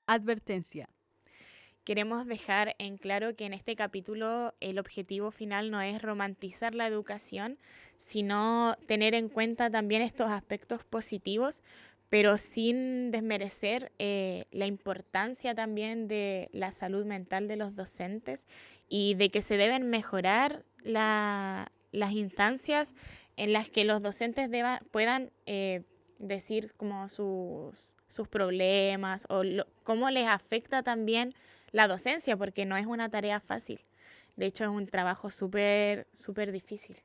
Advertencia. Queremos dejar en claro que en este capítulo el objetivo final no es romantizar la educación, sino tener en cuenta también estos aspectos positivos, pero sin desmerecer la importancia también de la salud mental de los docentes y de que se deben mejorar las instancias en las que los docentes puedan decir como sus problemas o cómo les afecta también la docencia, porque no es una tarea fácil. De hecho, es un trabajo súper, súper difícil.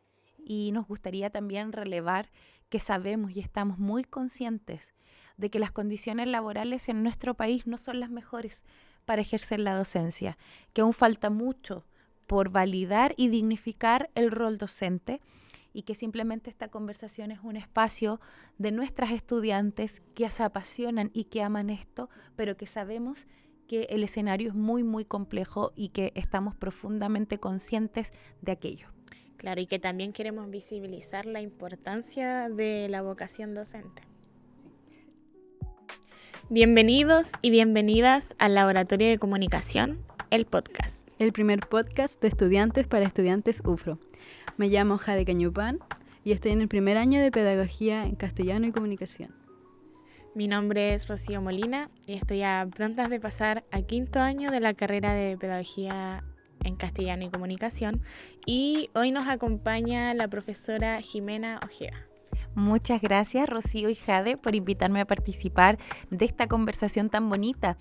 Y nos gustaría también relevar que sabemos y estamos muy conscientes de que las condiciones laborales en nuestro país no son las mejores para ejercer la docencia, que aún falta mucho por validar y dignificar el rol docente y que simplemente esta conversación es un espacio de nuestras estudiantes que se apasionan y que aman esto, pero que sabemos que el escenario es muy, muy complejo y que estamos profundamente conscientes de aquello. Claro, y que también queremos visibilizar la importancia de la vocación docente. Bienvenidos y bienvenidas al Laboratorio de Comunicación, el podcast. El primer podcast de estudiantes para estudiantes UFRO. Me llamo Jade Cañupán y estoy en el primer año de Pedagogía en Castellano y Comunicación. Mi nombre es Rocío Molina y estoy a prontas de pasar a quinto año de la carrera de Pedagogía en Castellano y Comunicación, y hoy nos acompaña la profesora Jimena Ojeda. Muchas gracias, Rocío y Jade, por invitarme a participar de esta conversación tan bonita,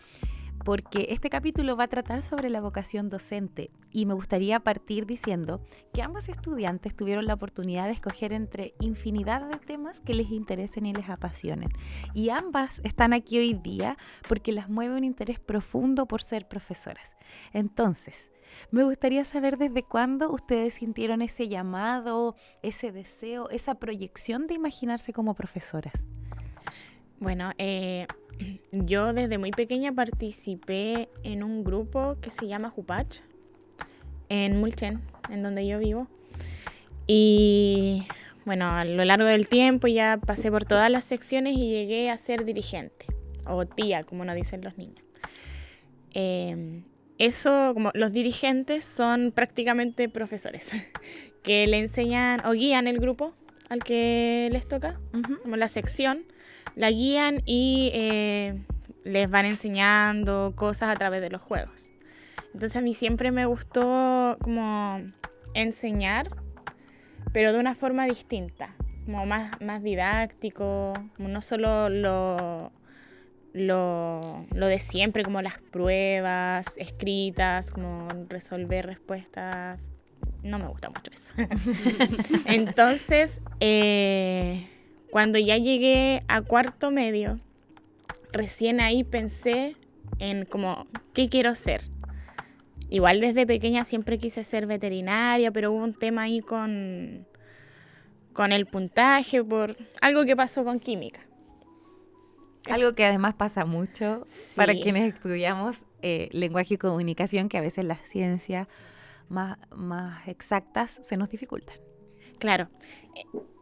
porque este capítulo va a tratar sobre la vocación docente y me gustaría partir diciendo que ambas estudiantes tuvieron la oportunidad de escoger entre infinidad de temas que les interesen y les apasionen, y ambas están aquí hoy día porque las mueve un interés profundo por ser profesoras. Entonces, me gustaría saber desde cuándo ustedes sintieron ese llamado, ese deseo, esa proyección de imaginarse como profesoras. Bueno, yo desde muy pequeña participé en un grupo que se llama Jupach, en Mulchen, en donde yo vivo. Y bueno, a lo largo del tiempo ya pasé por todas las secciones y llegué a ser dirigente, o tía, como nos dicen los niños. Eso, como los dirigentes son prácticamente profesores que le enseñan o guían el grupo al que les toca, como la sección, la guían y les van enseñando cosas a través de los juegos. Entonces a mí siempre me gustó como enseñar, pero de una forma distinta, como más didáctico, como no solo lo de siempre, como las pruebas escritas, como resolver respuestas. No me gusta mucho eso. Entonces, cuando ya llegué a cuarto medio, recién ahí pensé en como, ¿qué quiero ser? Igual desde pequeña siempre quise ser veterinaria, pero hubo un tema ahí con el puntaje por algo que pasó con química. Algo que además pasa mucho para Sí. quienes estudiamos lenguaje y comunicación, que a veces las ciencias más exactas se nos dificultan. Claro.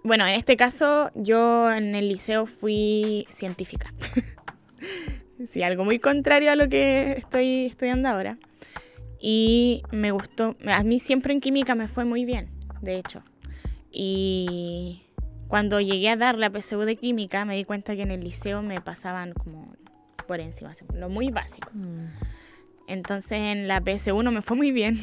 Bueno, en este caso yo en el liceo fui científica. Sí, algo muy contrario a lo que estoy estudiando ahora. Y me gustó. A mí siempre en química me fue muy bien, de hecho. Y cuando llegué a dar la PSU de química me di cuenta que en el liceo me pasaban como por encima, lo muy básico. Entonces en la PSU no me fue muy bien.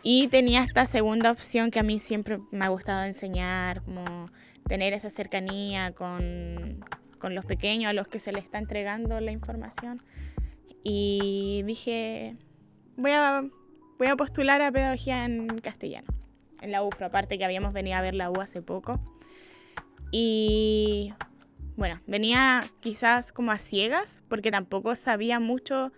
Y tenía esta segunda opción que a mí siempre me ha gustado enseñar, como tener esa cercanía con los pequeños a los que se les está entregando la información. Y dije, voy a postular a pedagogía en castellano, en la UFRO, aparte que habíamos venido a ver la U hace poco. Y bueno, venía quizás como a ciegas, porque tampoco sabía mucho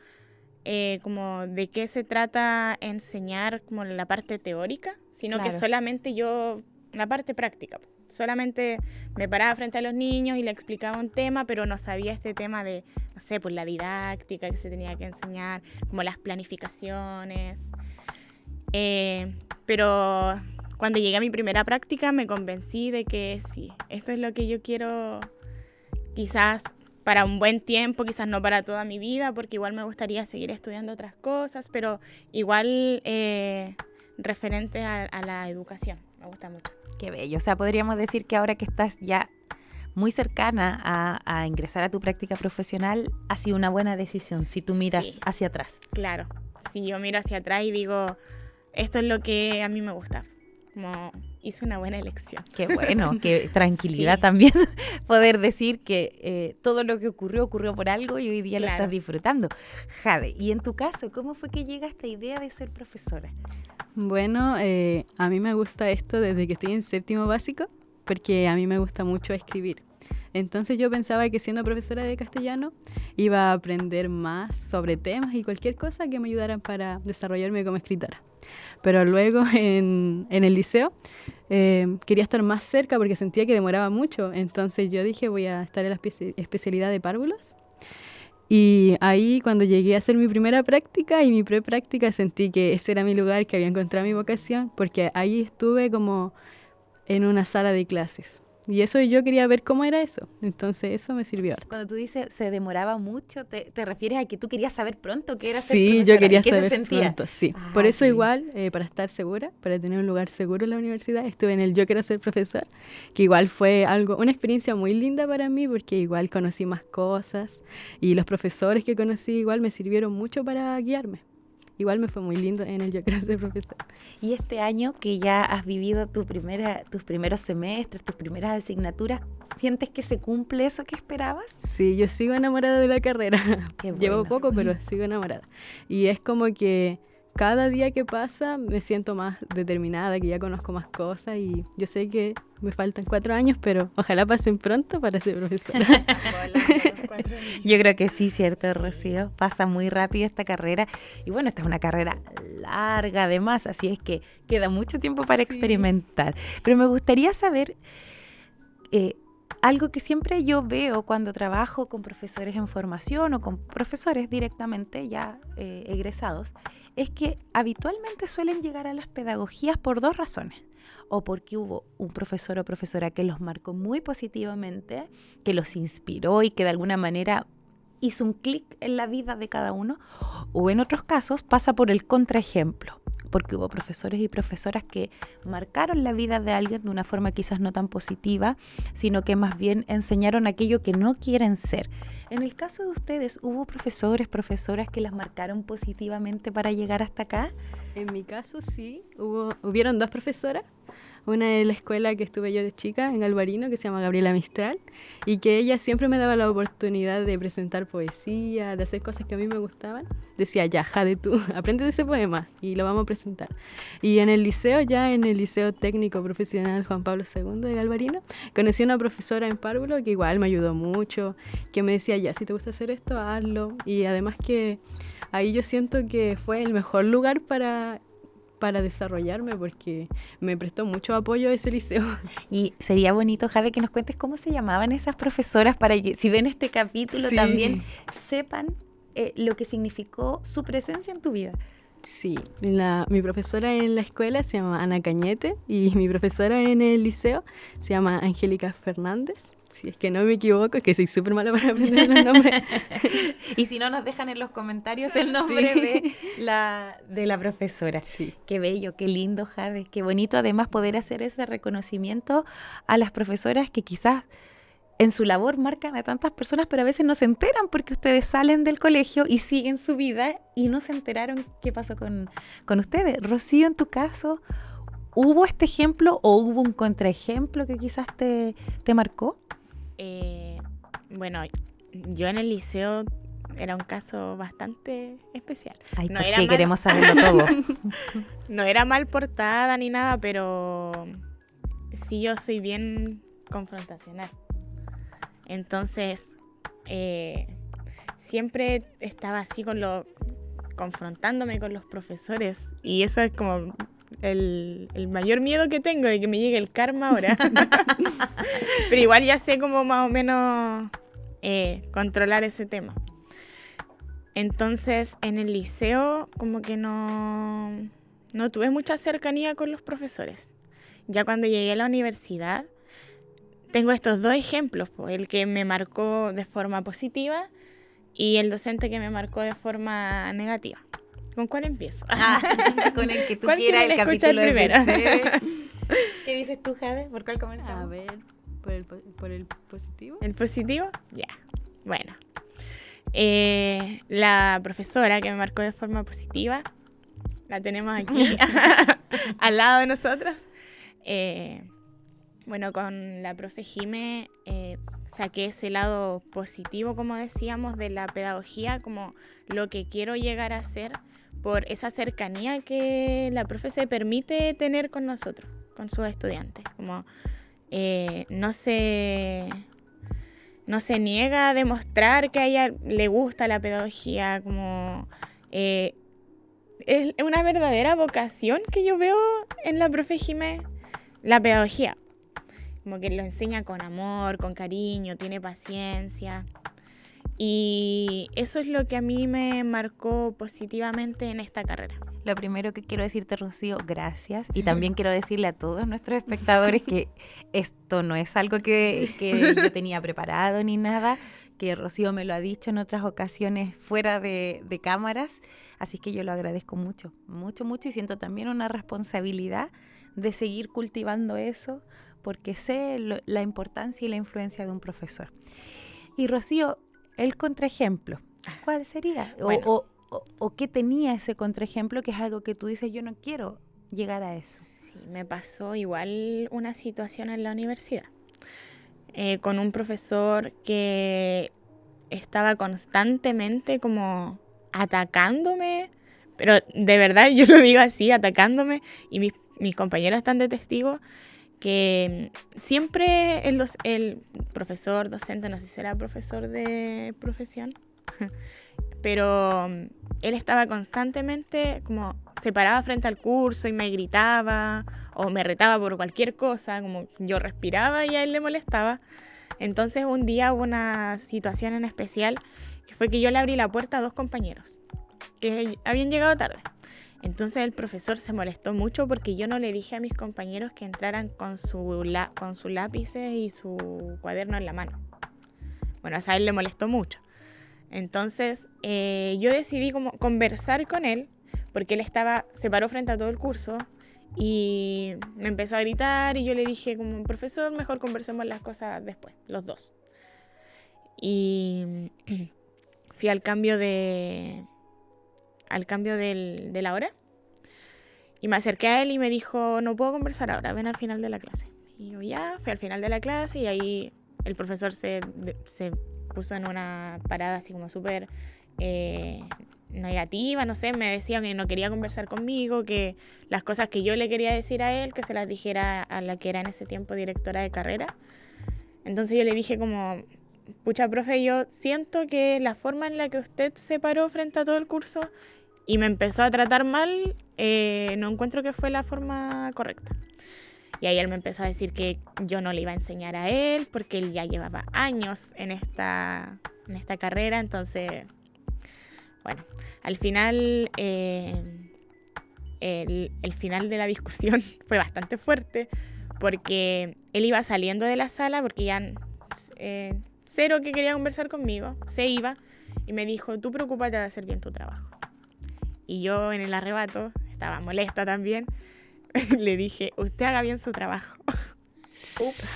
como de qué se trata enseñar como la parte teórica, sino Claro. que solamente yo, la parte práctica. Solamente me paraba frente a los niños y le explicaba un tema, pero no sabía este tema de, no sé, pues la didáctica que se tenía que enseñar, como las planificaciones. Pero cuando llegué a mi primera práctica me convencí de que sí, esto es lo que yo quiero quizás para un buen tiempo, quizás no para toda mi vida, porque igual me gustaría seguir estudiando otras cosas, pero igual referente a la educación, me gusta mucho. Qué bello. O sea, podríamos decir que ahora que estás ya muy cercana a ingresar a tu práctica profesional, ha sido una buena decisión si tú miras hacia atrás. Claro, si yo miro hacia atrás y digo, esto es lo que a mí me gusta, como hice una buena elección. Qué bueno, qué tranquilidad también poder decir que todo lo que ocurrió por algo y hoy día lo estás disfrutando. Jade, y en tu caso, ¿cómo fue que llega esta idea de ser profesora? Bueno, a mí me gusta esto desde que estoy en 7º básico, porque a mí me gusta mucho escribir. Entonces yo pensaba que siendo profesora de castellano iba a aprender más sobre temas y cualquier cosa que me ayudara para desarrollarme como escritora. Pero luego en el liceo quería estar más cerca porque sentía que demoraba mucho. Entonces yo dije, voy a estar en la especialidad de párvulos. Y ahí cuando llegué a hacer mi primera práctica y mi prepráctica sentí que ese era mi lugar, que había encontrado mi vocación, porque ahí estuve como en una sala de clases. Y eso yo quería ver cómo era eso. Entonces eso me sirvió harto. Cuando tú dices se demoraba mucho, ¿te refieres a que tú querías saber pronto qué era ser profesora? Sí, yo quería saber se pronto, sí. Por eso igual, para estar segura, para tener un lugar seguro en la universidad, estuve en el Yo Quiero Ser Profesor, que igual fue una experiencia muy linda para mí porque igual conocí más cosas y los profesores que conocí igual me sirvieron mucho para guiarme. Igual me fue muy lindo en el Yo Quiero Ser Profesor. Y este año que ya has vivido tus primeros semestres, tus primeras asignaturas, ¿sientes que se cumple eso que esperabas? Sí, yo sigo enamorada de la carrera. Qué bueno. Llevo poco, pero sigo enamorada. Y es como que cada día que pasa me siento más determinada, que ya conozco más cosas y yo sé que me faltan 4 años, pero ojalá pasen pronto para ser profesora. Yo creo que sí, ¿cierto, Rocío? Pasa muy rápido esta carrera. Y bueno, esta es una carrera larga además, así es que queda mucho tiempo para experimentar. Pero me gustaría saber algo que siempre yo veo cuando trabajo con profesores en formación o con profesores directamente ya egresados, es que habitualmente suelen llegar a las pedagogías por 2 razones. O porque hubo un profesor o profesora que los marcó muy positivamente, que los inspiró y que de alguna manera hizo un clic en la vida de cada uno, o en otros casos pasa por el contraejemplo, porque hubo profesores y profesoras que marcaron la vida de alguien de una forma quizás no tan positiva, sino que más bien enseñaron aquello que no quieren ser. En el caso de ustedes, ¿hubo profesores, profesoras que las marcaron positivamente para llegar hasta acá? En mi caso sí, hubieron 2 profesoras. Una de la escuela que estuve yo de chica, en Alvarino, que se llama Gabriela Mistral, y que ella siempre me daba la oportunidad de presentar poesía, de hacer cosas que a mí me gustaban. Decía, ya, Jade, tú, aprende ese poema y lo vamos a presentar. Y en el liceo, ya en el Liceo Técnico Profesional Juan Pablo II de Alvarino, conocí a una profesora en párvulo que igual me ayudó mucho, que me decía, ya, si te gusta hacer esto, hazlo. Y además que ahí yo siento que fue el mejor lugar para desarrollarme porque me prestó mucho apoyo ese liceo. Y sería bonito, Jade, que nos cuentes cómo se llamaban esas profesoras para que si ven este capítulo también sepan lo que significó su presencia en tu vida. Sí, mi profesora en la escuela se llama Ana Cañete y mi profesora en el liceo se llama Angélica Fernández. Si es que no me equivoco, es que soy súper mala para aprender los nombres. Y si no, nos dejan en los comentarios el nombre de la profesora. Sí. Qué bello, qué lindo, Jade. Qué bonito además poder hacer ese reconocimiento a las profesoras que quizás en su labor marcan a tantas personas, pero a veces no se enteran porque ustedes salen del colegio y siguen su vida y no se enteraron qué pasó con ustedes. Rocío, en tu caso, ¿hubo este ejemplo o hubo un contraejemplo que quizás te marcó? Bueno, yo en el liceo era un caso bastante especial. Ay, no era queremos saberlo todo. No era mal portada ni nada, pero sí yo soy bien confrontacional. Entonces, siempre estaba así confrontándome con los profesores y eso es como el mayor miedo que tengo de que me llegue el karma ahora. Pero igual ya sé cómo más o menos controlar ese tema. Entonces en el liceo como que no tuve mucha cercanía con los profesores. Ya cuando llegué a la universidad tengo estos dos ejemplos, pues, el que me marcó de forma positiva y el docente que me marcó de forma negativa. ¿Con cuál empiezo? Con el que tú ¿Cuál quieras, quieren el escuchar capítulo de primero? Mercedes. ¿Qué dices tú, Jade? ¿Por cuál comenzamos? A ver, por el positivo. ¿El positivo? Ya. Bueno. La profesora que me marcó de forma positiva, la tenemos aquí, al lado de nosotros. Bueno, con la profe Jime saqué ese lado positivo, como decíamos, de la pedagogía, como lo que quiero llegar a ser por esa cercanía que la profe se permite tener con nosotros, con sus estudiantes. Como no se niega a demostrar que a ella le gusta la pedagogía, como es una verdadera vocación que yo veo en la profe Jime, la pedagogía. Como que lo enseña con amor, con cariño, tiene paciencia. Y eso es lo que a mí me marcó positivamente en esta carrera. Lo primero que quiero decirte, Rocío, gracias. Y también quiero decirle a todos nuestros espectadores que esto no es algo que yo tenía preparado ni nada, que Rocío me lo ha dicho en otras ocasiones fuera de cámaras. Así que yo lo agradezco mucho, mucho, mucho. Y siento también una responsabilidad de seguir cultivando eso, porque sé la importancia y la influencia de un profesor. Y Rocío, el contraejemplo, ¿cuál sería? Bueno. ¿O qué tenía ese contraejemplo que es algo que tú dices, yo no quiero llegar a eso? Sí, me pasó igual una situación en la universidad con un profesor que estaba constantemente como atacándome, pero de verdad yo lo digo así, atacándome, y mis compañeros están de testigo que siempre el profesor, docente, no sé si será profesor de profesión, pero él estaba constantemente como se paraba frente al curso y me gritaba o me retaba por cualquier cosa, como yo respiraba y a él le molestaba. Entonces un día hubo una situación en especial que fue que yo le abrí la puerta a 2 compañeros que habían llegado tarde. Entonces el profesor se molestó mucho porque yo no le dije a mis compañeros que entraran con sus lápices y su cuaderno en la mano. Bueno, a él le molestó mucho. Entonces yo decidí como conversar con él porque él se paró frente a todo el curso y me empezó a gritar y yo le dije como, profesor, mejor conversemos las cosas después, los dos. Y fui al cambio de la hora y me acerqué a él y me dijo, no puedo conversar ahora, ven al final de la clase. Y yo ya, fui al final de la clase y ahí el profesor se puso en una parada así como súper negativa, no sé, me decía que no quería conversar conmigo, que las cosas que yo le quería decir a él, que se las dijera a la que era en ese tiempo directora de carrera. Entonces yo le dije como, pucha, profe, yo siento que la forma en la que usted se paró frente a todo el curso y me empezó a tratar mal, no encuentro que fue la forma correcta. Y ahí él me empezó a decir que yo no le iba a enseñar a él porque él ya llevaba años en esta carrera. Entonces, bueno, al final, el final de la discusión fue bastante fuerte porque él iba saliendo de la sala porque ya cero que quería conversar conmigo, se iba y me dijo, tú preocúpate de hacer bien tu trabajo. Y yo en el arrebato, estaba molesta también, le dije, usted haga bien su trabajo. Ups.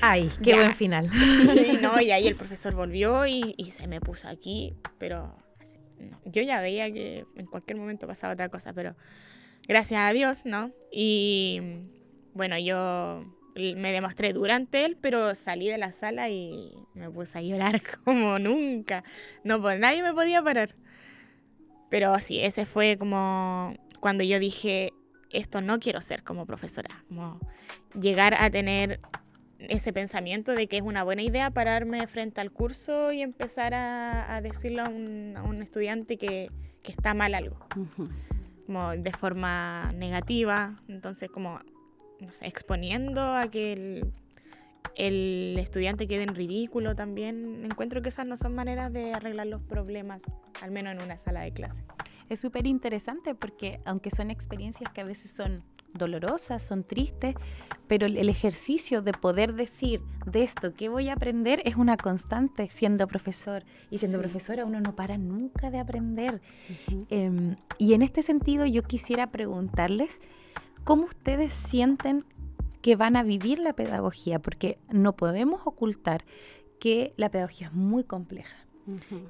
Ay, qué buen final. Sí, no, y ahí el profesor volvió y se me puso aquí, pero no, yo ya veía que en cualquier momento pasaba otra cosa, pero gracias a Dios, ¿no? Y bueno, yo me demostré dura ante él, pero salí de la sala y me puse a llorar como nunca. No, pues nadie me podía parar. Pero sí, ese fue como cuando yo dije, esto no quiero ser como profesora. Como llegar a tener ese pensamiento de que es una buena idea pararme frente al curso y empezar a decirle a un estudiante que está mal algo. Uh-huh. Como de forma negativa. Entonces como, no sé, exponiendo a que el estudiante quede en ridículo también. Encuentro que esas no son maneras de arreglar los problemas, al menos en una sala de clase. Es súper interesante porque aunque son experiencias que a veces son dolorosas, son tristes, pero el ejercicio de poder decir de esto que voy a aprender es una constante siendo profesor. Y siendo profesora uno no para nunca de aprender. Y en este sentido yo quisiera preguntarles cómo ustedes sienten que van a vivir la pedagogía, porque no podemos ocultar que la pedagogía es muy compleja,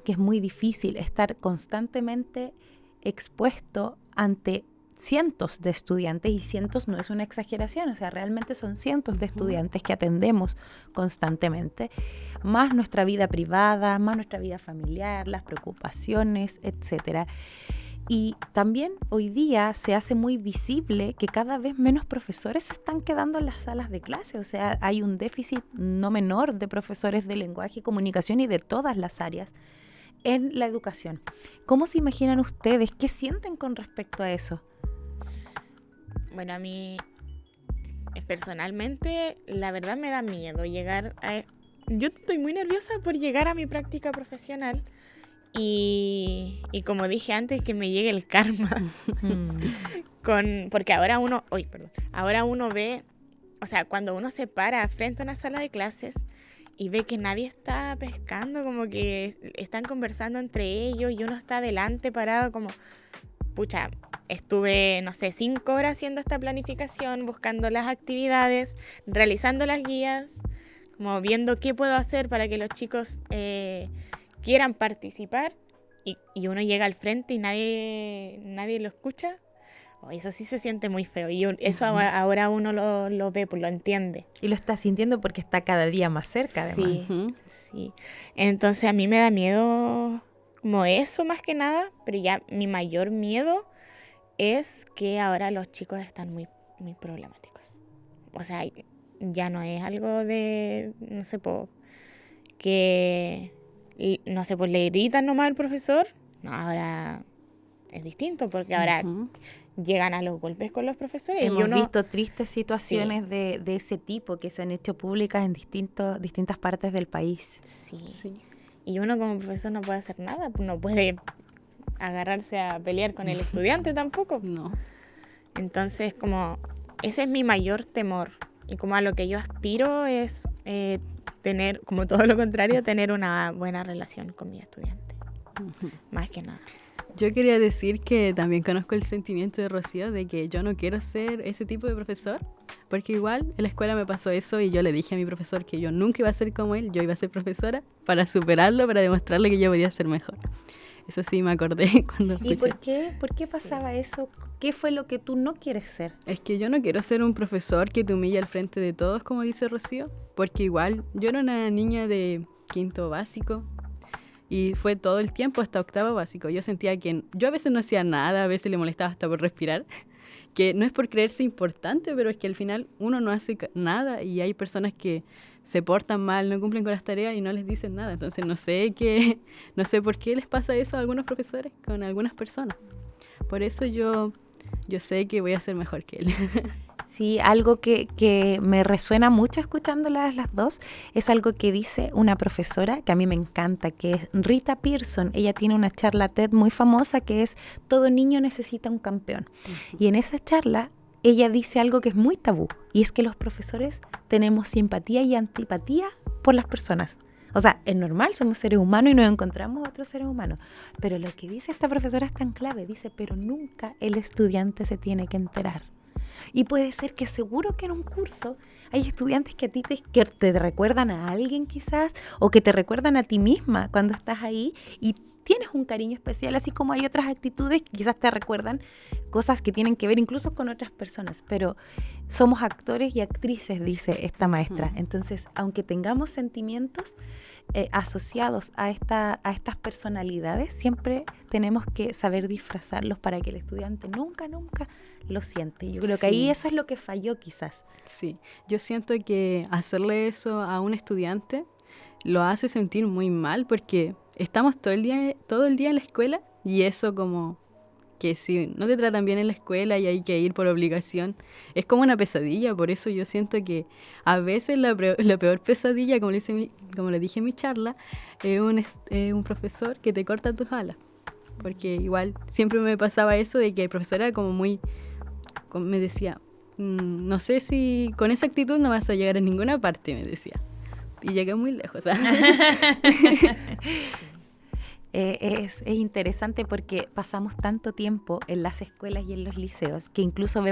que es muy difícil estar constantemente expuesto ante cientos de estudiantes, y cientos no es una exageración, o sea, realmente son cientos de estudiantes que atendemos constantemente, más nuestra vida privada, más nuestra vida familiar, las preocupaciones, etcétera. Y también hoy día se hace muy visible que cada vez menos profesores se están quedando en las salas de clase, o sea, hay un déficit no menor de profesores de lenguaje y comunicación y de todas las áreas en la educación. ¿Cómo se imaginan ustedes? ¿Qué sienten con respecto a eso? Bueno, a mí personalmente, la verdad me da miedo llegar a... Yo estoy muy nerviosa por llegar a mi práctica profesional y como dije antes, que me llegue el karma. Porque ahora uno ve, o sea, cuando uno se para frente a una sala de clases y ve que nadie está pescando, como que están conversando entre ellos y uno está adelante parado como, pucha, estuve, no sé, 5 horas haciendo esta planificación, buscando las actividades, realizando las guías, como viendo qué puedo hacer para que los chicos quieran participar, y uno llega al frente y nadie lo escucha. Eso sí se siente muy feo, y eso ahora uno lo ve, pues lo entiende. Y lo está sintiendo porque está cada día más cerca, además. Sí. Entonces a mí me da miedo como eso más que nada, pero ya mi mayor miedo es que ahora los chicos están muy, muy problemáticos. O sea, ya no es algo de, no sé, que, no sé, le gritan nomás al profesor. No, ahora es distinto, porque ahora llegan a los golpes con los profesores. Hemos visto tristes situaciones de ese tipo que se han hecho públicas en distintas partes del país. Sí. Y uno como profesor no puede hacer nada, no puede agarrarse a pelear con el estudiante tampoco. No. Entonces, como ese es mi mayor temor, y como a lo que yo aspiro es tener, como todo lo contrario, tener una buena relación con mi estudiante, más que nada. Yo quería decir que también conozco el sentimiento de Rocío de que yo no quiero ser ese tipo de profesor, porque igual en la escuela me pasó eso y yo le dije a mi profesor que yo nunca iba a ser como él, yo iba a ser profesora para superarlo, para demostrarle que yo podía ser mejor. Eso sí me acordé cuando escuché. ¿Y por qué pasaba eso? ¿Qué fue lo que tú no quieres ser? Es que yo no quiero ser un profesor que te humilla al frente de todos, como dice Rocío, porque igual yo era una niña de 5º básico, y fue todo el tiempo hasta 8º básico. Yo sentía que yo a veces no hacía nada, a veces le molestaba hasta por respirar, que no es por creerse importante, pero es que al final uno no hace nada y hay personas que se portan mal, no cumplen con las tareas y no les dicen nada. Entonces no sé por qué les pasa eso a algunos profesores con algunas personas. Por eso yo sé que voy a ser mejor que él. Sí, algo que me resuena mucho escuchándolas las dos es algo que dice una profesora que a mí me encanta, que es Rita Pierson. Ella tiene una charla TED muy famosa que es Todo niño necesita un campeón. Y en esa charla ella dice algo que es muy tabú, y es que los profesores tenemos simpatía y antipatía por las personas. O sea, es normal, somos seres humanos y nos encontramos a otros seres humanos. Pero lo que dice esta profesora es tan clave, dice, pero nunca el estudiante se tiene que enterar. Y puede ser que seguro que en un curso hay estudiantes que a ti que te recuerdan a alguien quizás, o que te recuerdan a ti misma cuando estás ahí y tienes un cariño especial, así como hay otras actitudes que quizás te recuerdan cosas que tienen que ver incluso con otras personas, pero somos actores y actrices, dice esta maestra. Entonces, aunque tengamos sentimientos asociados a estas personalidades, siempre tenemos que saber disfrazarlos para que el estudiante nunca lo siente. Yo creo que ahí eso es lo que falló quizás. Sí, yo siento que hacerle eso a un estudiante lo hace sentir muy mal, porque estamos todo el día en la escuela, y eso como que si no te tratan bien en la escuela y hay que ir por obligación, es como una pesadilla. Por eso yo siento que a veces la peor pesadilla, como le dije en mi charla, es un profesor que te corta tus alas. Porque igual siempre me pasaba eso de que el profesor era como me decía, no sé si con esa actitud no vas a llegar a ninguna parte, me decía. Y llegué muy lejos. Es interesante porque pasamos tanto tiempo en las escuelas y en los liceos que incluso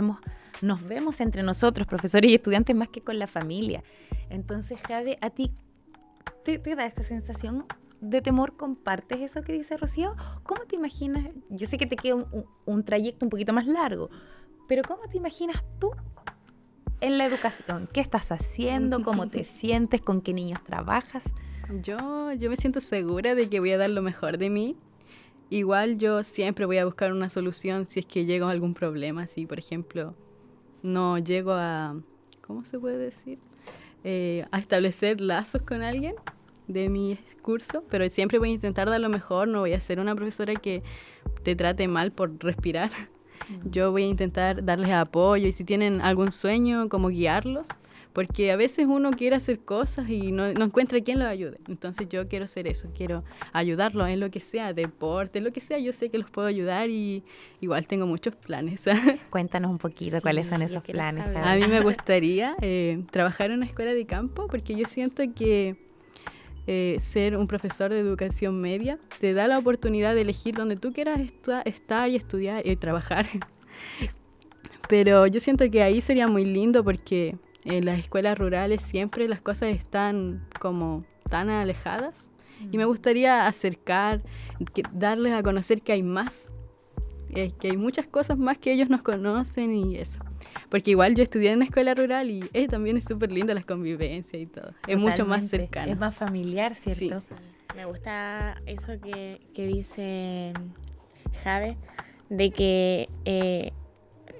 nos vemos entre nosotros, profesores y estudiantes, más que con la familia. Entonces, Jade, ¿a ti te da esta sensación de temor? ¿Compartes eso que dice Rocío? ¿Cómo te imaginas? Yo sé que te queda un trayecto un poquito más largo, pero ¿cómo te imaginas tú en la educación? ¿Qué estás haciendo? ¿Cómo te sientes? ¿Con qué niños trabajas? Yo me siento segura de que voy a dar lo mejor de mí. Igual yo siempre voy a buscar una solución si es que llego a algún problema. Si, por ejemplo, no llego a, ¿cómo se puede decir? A establecer lazos con alguien de mi curso, pero siempre voy a intentar dar lo mejor. No voy a ser una profesora que te trate mal por respirar. Yo voy a intentar darles apoyo y si tienen algún sueño, como guiarlos. Porque a veces uno quiere hacer cosas y no encuentra quien lo ayude. Entonces yo quiero hacer eso, quiero ayudarlos en lo que sea, deporte, lo que sea. Yo sé que los puedo ayudar y igual tengo muchos planes. Cuéntanos un poquito cuáles son esos planes. A mí me gustaría trabajar en una escuela de campo porque yo siento que ser un profesor de educación media te da la oportunidad de elegir donde tú quieras estar y estudiar y trabajar. Pero yo siento que ahí sería muy lindo porque en las escuelas rurales siempre las cosas están como tan alejadas y me gustaría acercar, darles a conocer que hay más, que hay muchas cosas más que ellos nos conocen y eso. Porque igual yo estudié en una escuela rural y también es súper linda la convivencia y todo. Es mucho más cercano. Es más familiar, ¿cierto? Sí. Me gusta eso que dice Jade, de que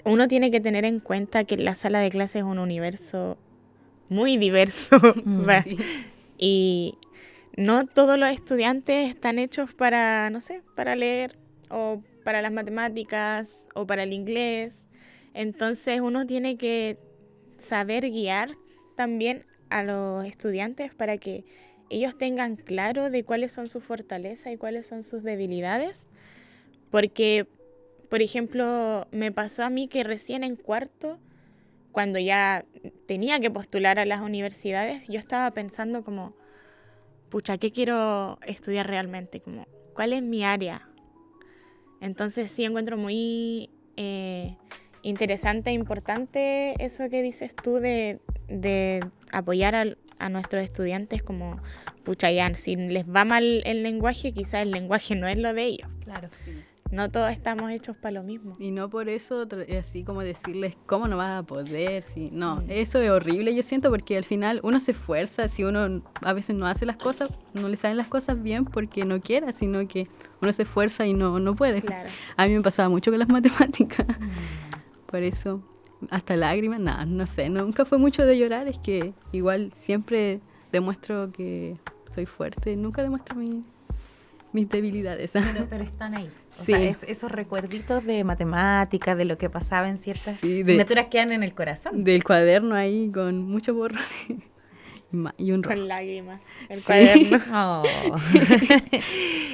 uno tiene que tener en cuenta que la sala de clase es un universo muy diverso. Sí. Y no todos los estudiantes están hechos para, no sé, para leer o para las matemáticas o para el inglés. Entonces uno tiene que saber guiar también a los estudiantes para que ellos tengan claro de cuáles son sus fortalezas y cuáles son sus debilidades. Porque, por ejemplo, me pasó a mí que recién en cuarto, cuando ya tenía que postular a las universidades, yo estaba pensando como, pucha, ¿qué quiero estudiar realmente? Como, ¿cuál es mi área? Entonces sí encuentro muy interesante e importante eso que dices tú de apoyar a nuestros estudiantes como, pucha, ya, si les va mal el lenguaje, quizás el lenguaje no es lo de ellos. Claro, sí. No todos estamos hechos para lo mismo. Y no por eso, así como decirles, ¿cómo no vas a poder? Si, no, eso es horrible, yo siento, porque al final uno se esfuerza, si uno a veces no hace las cosas, no le salen las cosas bien porque no quiera, sino que uno se esfuerza y no puede. Claro. A mí me pasaba mucho con las matemáticas, por eso, hasta lágrimas, nada, no sé, nunca fue mucho de llorar, es que igual siempre demuestro que soy fuerte, nunca demuestro mis debilidades. Pero están ahí. Sí. O sea, esos recuerditos de matemáticas, de lo que pasaba en ciertas Sí, asignaturas quedan en el corazón. Del cuaderno ahí con muchos borrones y un rojo. Con lágrimas. El Sí. cuaderno. Oh.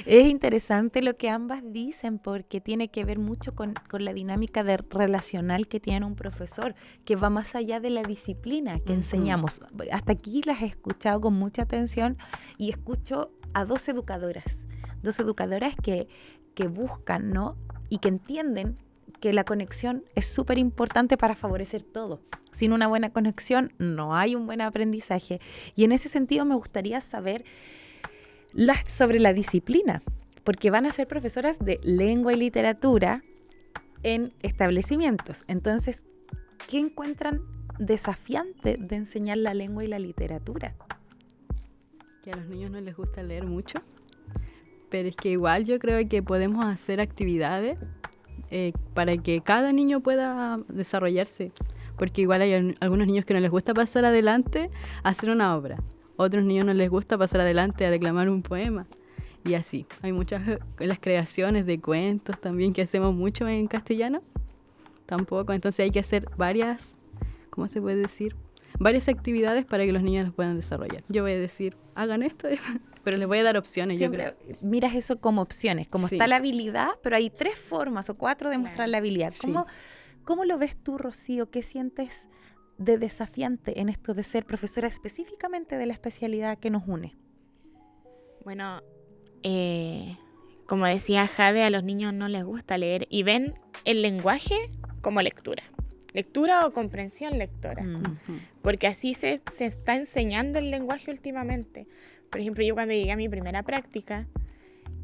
Es interesante lo que ambas dicen porque tiene que ver mucho con la dinámica relacional que tiene un profesor, que va más allá de la disciplina que enseñamos. Hasta aquí las he escuchado con mucha atención y escucho a dos educadoras que buscan, ¿no? Y que entienden que la conexión es súper importante para favorecer todo. Sin una buena conexión no hay un buen aprendizaje. Y en ese sentido me gustaría saber sobre la disciplina, porque van a ser profesoras de lengua y literatura en establecimientos. Entonces, ¿qué encuentran desafiante de enseñar la lengua y la literatura? Que a los niños no les gusta leer mucho, pero es que igual yo creo que podemos hacer actividades para que cada niño pueda desarrollarse, porque igual hay algunos niños que no les gusta pasar adelante a hacer una obra, otros niños no les gusta pasar adelante a declamar un poema, y así. Hay muchas las creaciones de cuentos también que hacemos mucho en castellano, tampoco, entonces hay que hacer varias, ¿cómo se puede decir? Varias actividades para que los niños los puedan desarrollar. Yo voy a decir, hagan esto, pero les voy a dar opciones, Siempre yo creo. miras eso como opciones, como Sí. está la habilidad, pero hay 3 formas o 4 de mostrar la habilidad. Sí. ¿Cómo lo ves tú, Rocío? ¿Qué sientes de desafiante en esto de ser profesora específicamente de la especialidad que nos une? Bueno, como decía Jade, a los niños no les gusta leer y ven el lenguaje como lectura. Lectura o comprensión lectora. Porque así se está enseñando el lenguaje últimamente. Por ejemplo, yo cuando llegué a mi primera práctica,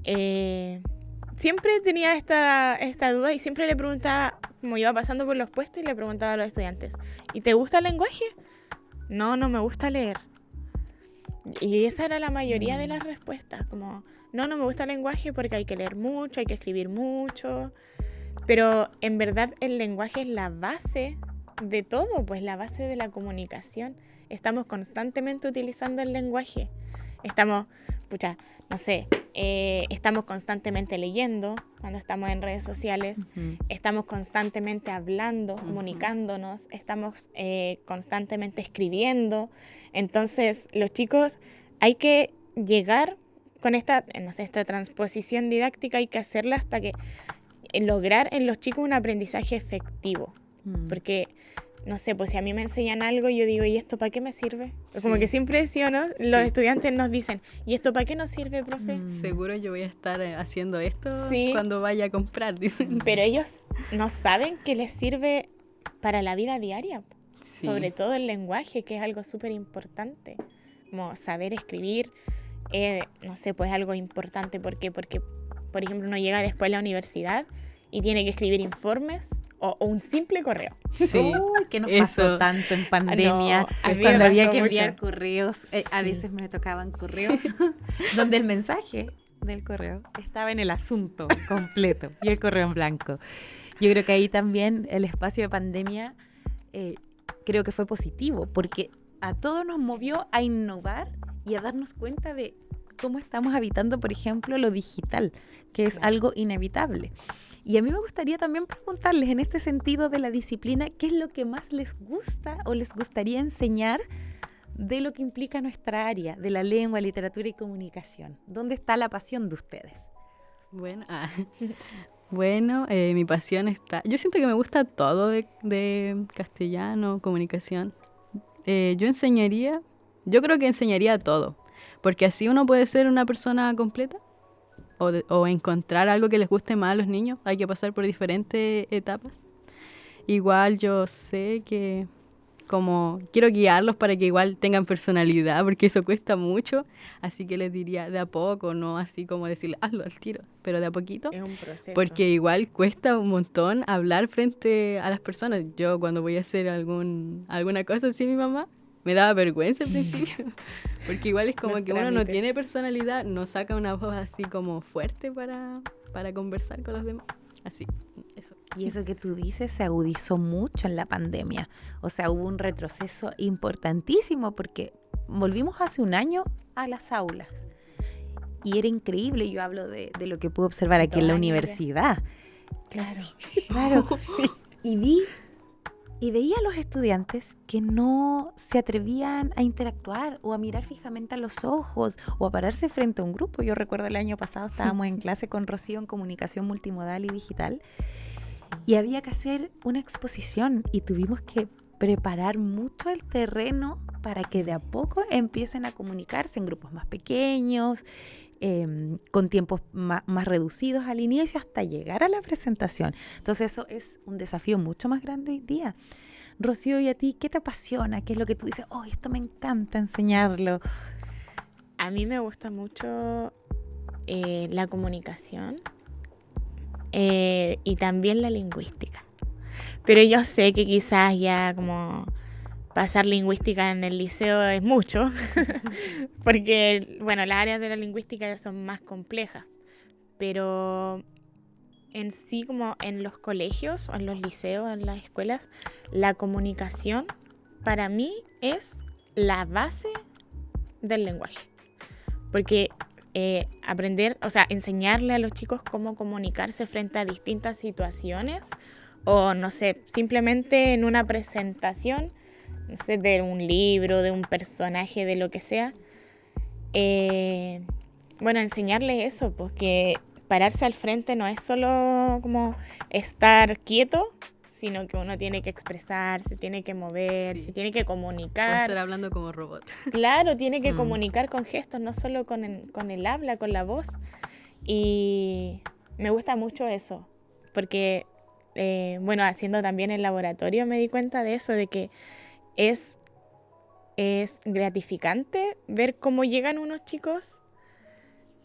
siempre tenía esta duda y siempre le preguntaba, como iba pasando por los puestos, y le preguntaba a los estudiantes, ¿y te gusta el lenguaje? No, no me gusta leer. Y esa era la mayoría de las respuestas, como, no me gusta el lenguaje porque hay que leer mucho, hay que escribir mucho. Pero en verdad el lenguaje es la base de todo, pues la base de la comunicación. Estamos constantemente utilizando el lenguaje. Estamos, estamos constantemente leyendo cuando estamos en redes sociales, estamos constantemente hablando, comunicándonos, estamos constantemente escribiendo. Entonces, los chicos, hay que llegar con esta transposición didáctica, hay que hacerla hasta que lograr en los chicos un aprendizaje efectivo. Porque no sé, pues si a mí me enseñan algo, yo digo, ¿y esto para qué me sirve? Sí. Como que siempre, ¿sí o no? Los estudiantes nos dicen, ¿y esto para qué nos sirve, profe? Seguro yo voy a estar haciendo esto sí. cuando vaya a comprar, dicen. Pero ellos no saben que les sirve para la vida diaria. Sí. Sobre todo el lenguaje, que es algo súper importante. Como saber escribir, no sé, pues algo importante. ¿Por qué? Porque, por ejemplo, uno llega después a la universidad y tiene que escribir informes o un simple correo. Sí. Uy, que nos pasó tanto en pandemia. No, cuando había que enviar correos, sí. A veces me tocaban correos donde el mensaje del correo estaba en el asunto completo y el correo en blanco. Yo creo que ahí también el espacio de pandemia creo que fue positivo, porque a todos nos movió a innovar y a darnos cuenta de cómo estamos habitando, por ejemplo, lo digital, que es algo inevitable. Y a mí me gustaría también preguntarles en este sentido de la disciplina, ¿qué es lo que más les gusta o les gustaría enseñar de lo que implica nuestra área, de la lengua, literatura y comunicación? ¿Dónde está la pasión de ustedes? Bueno, mi pasión está... Yo siento que me gusta todo de castellano, comunicación. Yo creo que enseñaría todo, porque así uno puede ser una persona completa. O encontrar algo que les guste más a los niños. Hay que pasar por diferentes etapas. Igual yo sé que como quiero guiarlos para que igual tengan personalidad, porque eso cuesta mucho. Así que les diría de a poco, no así como decirle, hazlo al tiro, pero de a poquito. Es un proceso. Porque igual cuesta un montón hablar frente a las personas. Yo cuando voy a hacer alguna cosa así, mi mamá, me daba vergüenza al principio, porque igual es como que uno no tiene personalidad, no saca una voz así como fuerte para conversar con los demás. Así, eso. Y eso que tú dices se agudizó mucho en la pandemia. O sea, hubo un retroceso importantísimo porque volvimos hace un año a las aulas. Y era increíble, yo hablo de lo que pude observar aquí en la universidad. Claro. Sí. Y veía a los estudiantes que no se atrevían a interactuar o a mirar fijamente a los ojos o a pararse frente a un grupo. Yo recuerdo el año pasado estábamos en clase con Rocío en comunicación multimodal y digital y había que hacer una exposición y tuvimos que preparar mucho el terreno para que de a poco empiecen a comunicarse en grupos más pequeños, con tiempos más reducidos al inicio hasta llegar a la presentación. Entonces eso es un desafío mucho más grande hoy día. Rocío, ¿y a ti qué te apasiona? ¿Qué es lo que tú dices? Oh, esto me encanta enseñarlo. A mí me gusta mucho la comunicación y también la lingüística. Pero yo sé que quizás ya como... pasar lingüística en el liceo es mucho, porque, bueno, las áreas de la lingüística ya son más complejas, pero en sí, como en los colegios, o en los liceos, en las escuelas, la comunicación para mí es la base del lenguaje, porque enseñarle a los chicos cómo comunicarse frente a distintas situaciones, o no sé, simplemente en una presentación, no sé, de un libro, de un personaje, de lo que sea. Enseñarles eso, porque pararse al frente no es solo como estar quieto, sino que uno tiene que expresarse, tiene que mover, Sí. se tiene que Puedo comunicar. estar hablando como robot. Claro, tiene que Mm. comunicar con gestos, no solo con el habla, con la voz. Y me gusta mucho eso, porque, bueno, haciendo también el laboratorio me di cuenta de eso, de que es gratificante ver cómo llegan unos chicos,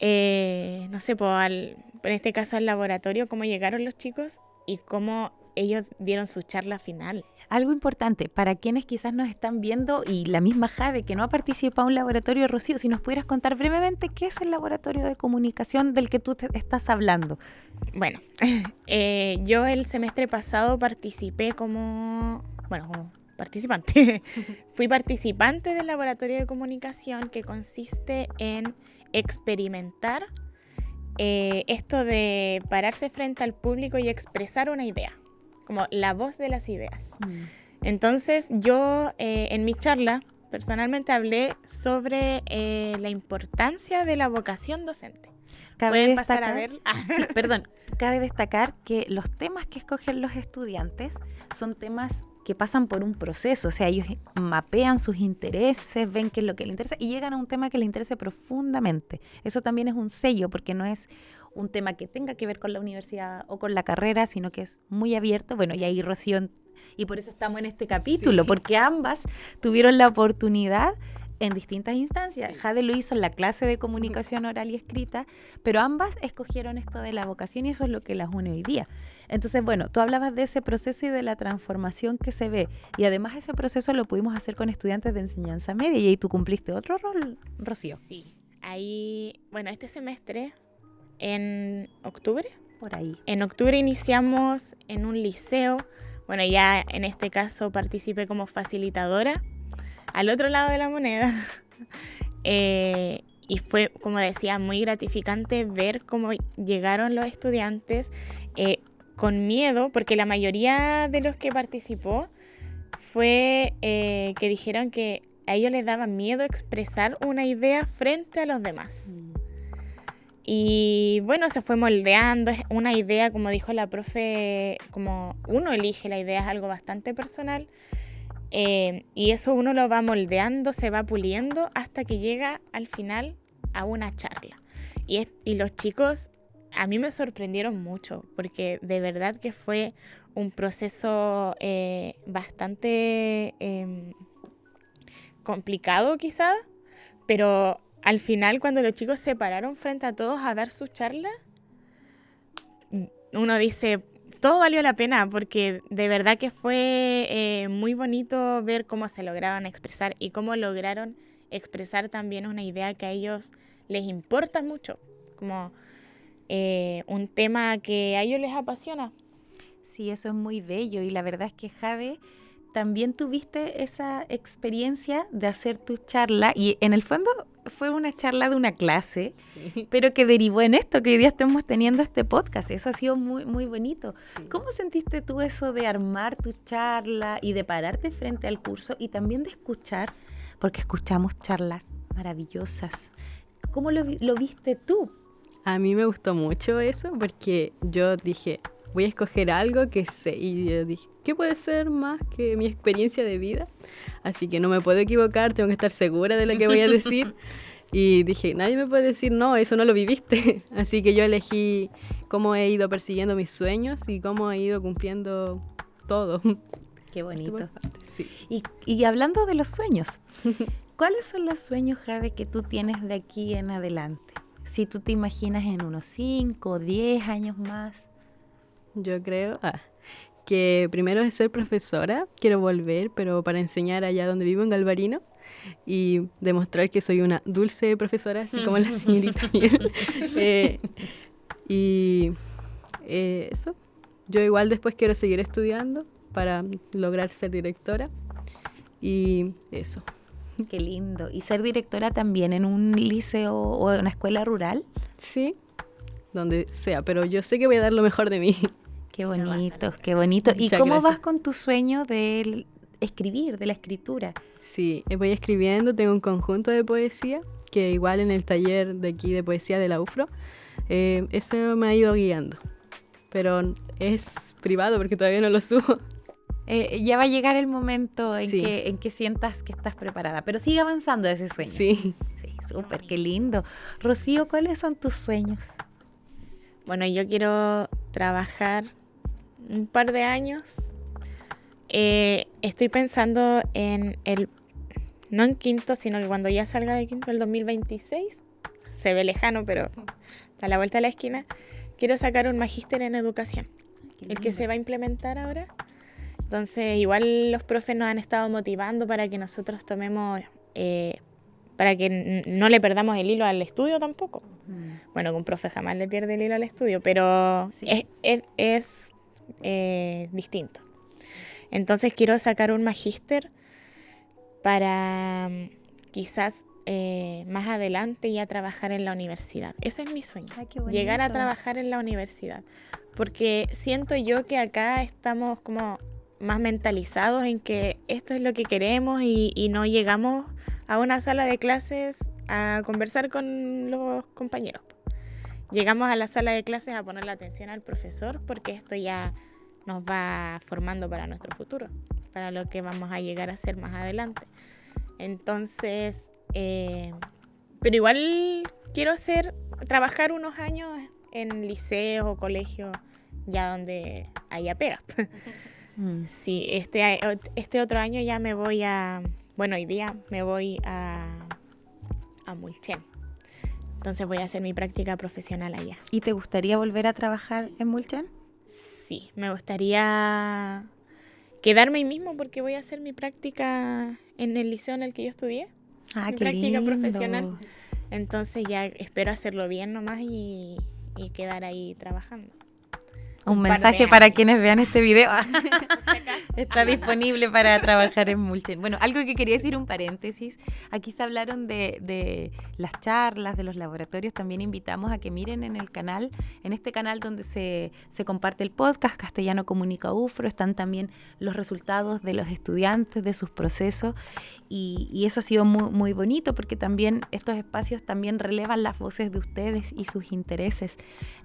no sé, en este caso al laboratorio, cómo llegaron los chicos y cómo ellos dieron su charla final. Algo importante, para quienes quizás nos están viendo y la misma Jade que no ha participado en un laboratorio, Rocío, si nos pudieras contar brevemente qué es el laboratorio de comunicación del que tú estás hablando. Bueno, yo el semestre pasado participé como participante. Fui participante del laboratorio de comunicación que consiste en experimentar esto de pararse frente al público y expresar una idea, como la voz de las ideas. Entonces yo en mi charla personalmente hablé sobre la importancia de la vocación docente. Pueden pasar a ver. Sí, perdón, cabe destacar que los temas que escogen los estudiantes son temas que pasan por un proceso, o sea, ellos mapean sus intereses, ven qué es lo que les interesa y llegan a un tema que les interese profundamente. Eso también es un sello, porque no es un tema que tenga que ver con la universidad o con la carrera, sino que es muy abierto. Bueno, y ahí Rocío, y por eso estamos en este capítulo, Sí. porque ambas tuvieron la oportunidad en distintas instancias. Jade lo hizo en la clase de comunicación oral y escrita, pero ambas escogieron esto de la vocación y eso es lo que las une hoy día. Entonces, bueno, tú hablabas de ese proceso y de la transformación que se ve, y además ese proceso lo pudimos hacer con estudiantes de enseñanza media y ahí tú cumpliste otro rol, Rocío. Sí, ahí, bueno, este semestre, en octubre iniciamos en un liceo. Bueno, ya en este caso participé como facilitadora al otro lado de la moneda. Y fue, como decía, muy gratificante ver cómo llegaron los estudiantes con miedo, porque la mayoría de los que participó fue que dijeron que a ellos les daba miedo expresar una idea frente a los demás. Y bueno, se fue moldeando, es una idea, como dijo la profe, como uno elige la idea, es algo bastante personal. Y eso uno lo va moldeando, se va puliendo hasta que llega al final a una charla. Y los chicos a mí me sorprendieron mucho, porque de verdad que fue un proceso bastante complicado quizás, pero al final cuando los chicos se pararon frente a todos a dar su charla, uno dice, todo valió la pena, porque de verdad que fue muy bonito ver cómo se lograron expresar y cómo lograron expresar también una idea que a ellos les importa mucho, como un tema que a ellos les apasiona. Sí, eso es muy bello y la verdad es que Jade, también tuviste esa experiencia de hacer tu charla y en el fondo fue una charla de una clase, Sí. pero que derivó en esto, que hoy día estamos teniendo este podcast. Eso ha sido muy, muy bonito. Sí. ¿Cómo sentiste tú eso de armar tu charla y de pararte frente al curso y también de escuchar? Porque escuchamos charlas maravillosas. ¿Cómo lo viste tú? A mí me gustó mucho eso porque yo dije, voy a escoger algo que sé. Y yo dije, ¿qué puede ser más que mi experiencia de vida? Así que no me puedo equivocar, tengo que estar segura de lo que voy a decir. Y dije, nadie me puede decir, no, eso no lo viviste. Así que yo elegí cómo he ido persiguiendo mis sueños y cómo he ido cumpliendo todo. Qué bonito. Sí. Y hablando de los sueños, ¿cuáles son los sueños, Jade, que tú tienes de aquí en adelante? Si tú te imaginas en unos 5 o 10 años más. Yo creo que primero es ser profesora, quiero volver, pero para enseñar allá donde vivo, en Galvarino, y demostrar que soy una dulce profesora, así como la señorita Miel. Eso. Yo igual después quiero seguir estudiando para lograr ser directora, y eso. Qué lindo. ¿Y ser directora también en un liceo o en una escuela rural? Sí, donde sea, pero yo sé que voy a dar lo mejor de mí. Qué vas a bonito, lograr. qué bonito. ¿Y Muchas cómo gracias. vas con tu sueño de escribir, de la escritura? Sí, voy escribiendo, tengo un conjunto de poesía, que igual en el taller de aquí de poesía de la UFRO, eso me ha ido guiando. pero es privado porque todavía no lo subo. Ya va a llegar el momento en, Sí. en que sientas que estás preparada, pero sigue avanzando ese sueño. Sí. Sí, súper, qué lindo. Rocío, ¿cuáles son tus sueños? Bueno, yo quiero trabajar un par de años. Estoy pensando no en quinto, sino que cuando ya salga de quinto, el 2026, se ve lejano, pero está a la vuelta de la esquina, quiero sacar un magíster en educación, el que se va a implementar ahora. Entonces, igual los profes nos han estado motivando para que nosotros tomemos, para que no le perdamos el hilo al estudio tampoco. Bueno, que un profe jamás le pierde el hilo al estudio, pero Sí. es distinto. Entonces quiero sacar un magíster para quizás más adelante ya trabajar en la universidad. Ese es mi sueño, Ay, qué bonito. llegar a trabajar en la universidad. Porque siento yo que acá estamos como más mentalizados en que esto es lo que queremos y no llegamos a una sala de clases a conversar con los compañeros. Llegamos a la sala de clases a poner la atención al profesor porque esto ya nos va formando para nuestro futuro, para lo que vamos a llegar a ser más adelante. Entonces, pero igual quiero trabajar unos años en liceos o colegios ya donde haya pega. Sí, este otro año ya me voy hoy día me voy a Mulchen. Entonces voy a hacer mi práctica profesional allá. ¿Y te gustaría volver a trabajar en Mulchen? Sí, me gustaría quedarme ahí mismo porque voy a hacer mi práctica en el liceo en el que yo estudié. Ah, Mi qué práctica lindo. profesional. Entonces ya espero hacerlo bien nomás y quedar ahí trabajando. Un par de mensaje para años. quienes vean este video. Por si acaso. Está disponible para trabajar en Mulchen. Bueno, algo que quería decir, un paréntesis. Aquí se hablaron de las charlas, de los laboratorios. También invitamos a que miren en el canal, en este canal donde se comparte el podcast, Castellano Comunica UFRO. Están también los resultados de los estudiantes, de sus procesos. Y eso ha sido muy, muy bonito porque también estos espacios también relevan las voces de ustedes y sus intereses.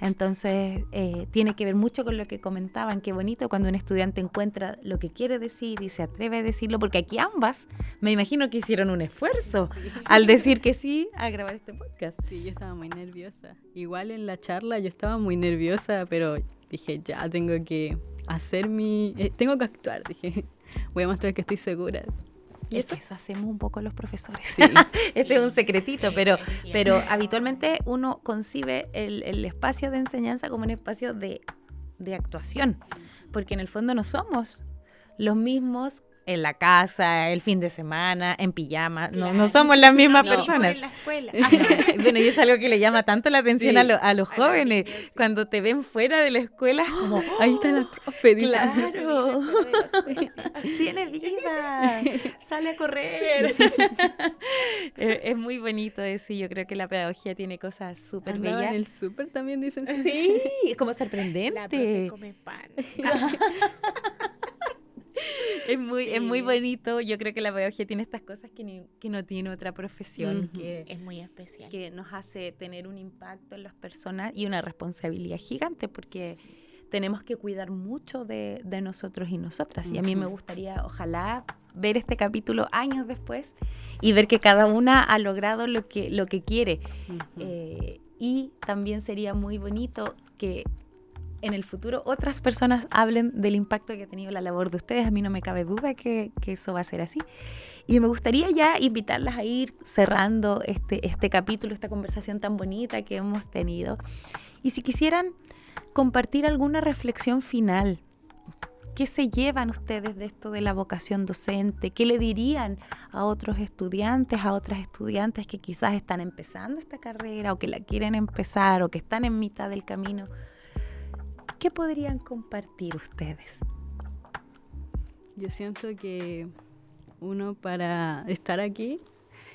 Entonces, tiene que ver mucho con lo que comentaban. Qué bonito cuando un estudiante encuentra lo que quiere decir y se atreve a decirlo, porque aquí ambas me imagino que hicieron un esfuerzo al decir que sí a grabar este podcast. Sí, yo estaba muy nerviosa. Igual en la charla yo estaba muy nerviosa, pero dije, ya tengo que hacer tengo que actuar, dije. Voy a mostrar que estoy segura. Y eso hacemos un poco los profesores. Sí. Ese es un secretito, pero habitualmente uno concibe el espacio de enseñanza como un espacio de actuación, porque en el fondo no somos los mismos en la casa, el fin de semana, en pijama, no somos las mismas personas. En la escuela. Bueno, y es algo que le llama tanto la atención Sí. a los jóvenes, niños, sí. cuando te ven fuera de la escuela, es como, Ahí está la profe, dice. claro, tiene vida, sale a correr. Es muy bonito eso y yo creo que la pedagogía tiene cosas súper Andaba bellas. en el súper también dicen. Sí, es como La profe sorprendente. come pan. Es muy Sí. bonito. Yo creo que la pedagogía tiene estas cosas que no tiene otra profesión, Ujú. Es muy especial. que nos hace tener un impacto en las personas y una responsabilidad gigante porque tenemos que cuidar mucho de nosotros y nosotras. Y a mí me Ujú. gustaría, ojalá, ver este capítulo años después y ver que cada una ha logrado lo que quiere. Ujú. Y también sería muy bonito que en el futuro otras personas hablen del impacto que ha tenido la labor de ustedes. A mí no me cabe duda que eso va a ser así. Y me gustaría ya invitarlas a ir cerrando este capítulo, esta conversación tan bonita que hemos tenido. Y si quisieran compartir alguna reflexión final, ¿qué se llevan ustedes de esto de la vocación docente? ¿Qué le dirían a otros estudiantes, a otras estudiantes que quizás están empezando esta carrera o que la quieren empezar o que están en mitad del camino? ¿Qué podrían compartir ustedes? Yo siento que uno para estar aquí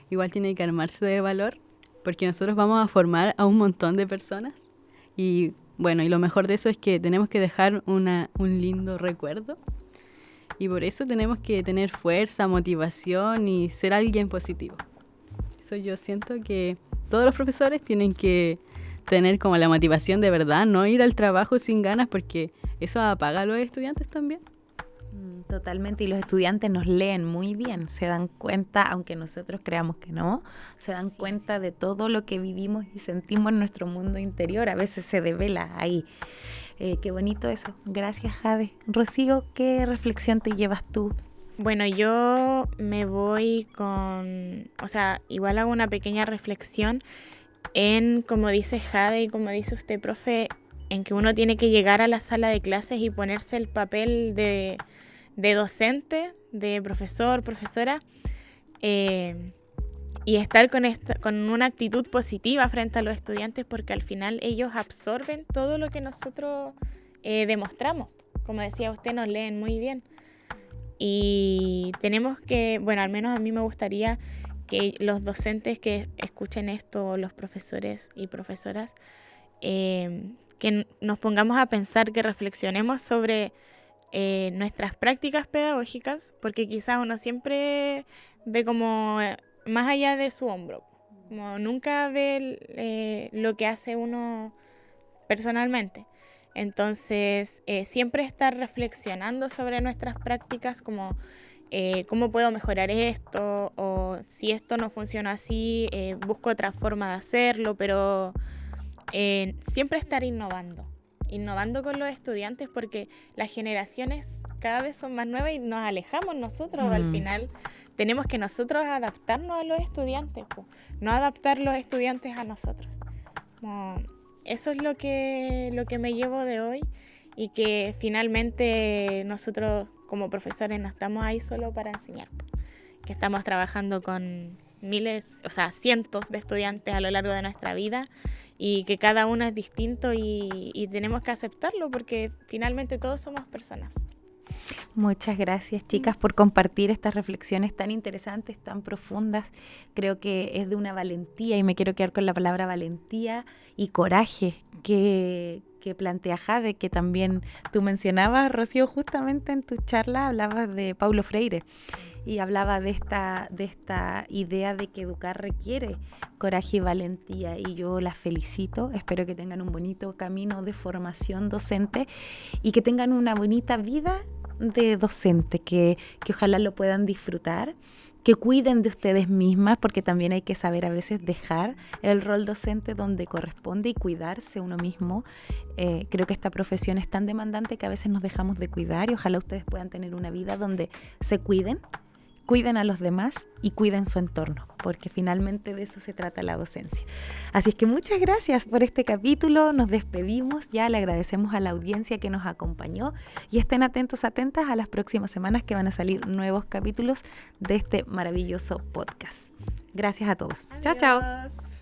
igual tiene que armarse de valor porque nosotros vamos a formar a un montón de personas y bueno, y lo mejor de eso es que tenemos que dejar un lindo recuerdo y por eso tenemos que tener fuerza, motivación y ser alguien positivo. Eso yo siento que todos los profesores tienen que tener como la motivación de verdad, no ir al trabajo sin ganas, porque eso apaga a los estudiantes también. Totalmente, y los estudiantes nos leen muy bien, se dan cuenta, aunque nosotros creamos que no, se dan cuenta de todo lo que vivimos y sentimos en nuestro mundo interior, a veces se devela ahí. Qué bonito eso, gracias Jade. Rocío, ¿qué reflexión te llevas tú? Bueno, yo me voy igual hago una pequeña reflexión en, como dice Jade y como dice usted, profe, en que uno tiene que llegar a la sala de clases y ponerse el papel de docente, de profesor, profesora, y estar con una actitud positiva frente a los estudiantes, porque al final ellos absorben todo lo que nosotros demostramos. Como decía usted, nos leen muy bien. Y tenemos que, bueno, al menos a mí me gustaría que los docentes que escuchen esto, los profesores y profesoras, que nos pongamos a pensar, que reflexionemos sobre nuestras prácticas pedagógicas, porque quizás uno siempre ve como más allá de su hombro, como nunca ve lo que hace uno personalmente. Entonces, siempre estar reflexionando sobre nuestras prácticas, como cómo puedo mejorar esto, o si esto no funciona así, busco otra forma de hacerlo, pero siempre estar innovando con los estudiantes, porque las generaciones cada vez son más nuevas y nos alejamos nosotros. Al final tenemos que nosotros adaptarnos a los estudiantes, no adaptar los estudiantes a nosotros. Eso es lo que me llevo de hoy, y que finalmente nosotros como profesores no estamos ahí solo para enseñar, que estamos trabajando con cientos de estudiantes a lo largo de nuestra vida, y que cada uno es distinto y tenemos que aceptarlo, porque finalmente todos somos personas. Muchas gracias, chicas, por compartir estas reflexiones tan interesantes, tan profundas. Creo que es de una valentía, y me quiero quedar con la palabra valentía y coraje que plantea Jade, que también tú mencionabas, Rocío, justamente en tu charla hablabas de Paulo Freire y hablaba de esta idea de que educar requiere coraje y valentía, y yo las felicito. Espero que tengan un bonito camino de formación docente y que tengan una bonita vida de docente, que ojalá lo puedan disfrutar, que cuiden de ustedes mismas, porque también hay que saber a veces dejar el rol docente donde corresponde y cuidarse uno mismo. Creo que esta profesión es tan demandante que a veces nos dejamos de cuidar, y ojalá ustedes puedan tener una vida donde se cuiden a los demás y cuiden su entorno, porque finalmente de eso se trata la docencia. Así es que muchas gracias por este capítulo, nos despedimos, ya le agradecemos a la audiencia que nos acompañó, y estén atentas a las próximas semanas, que van a salir nuevos capítulos de este maravilloso podcast. Gracias a todos. Adiós. Chao, chao.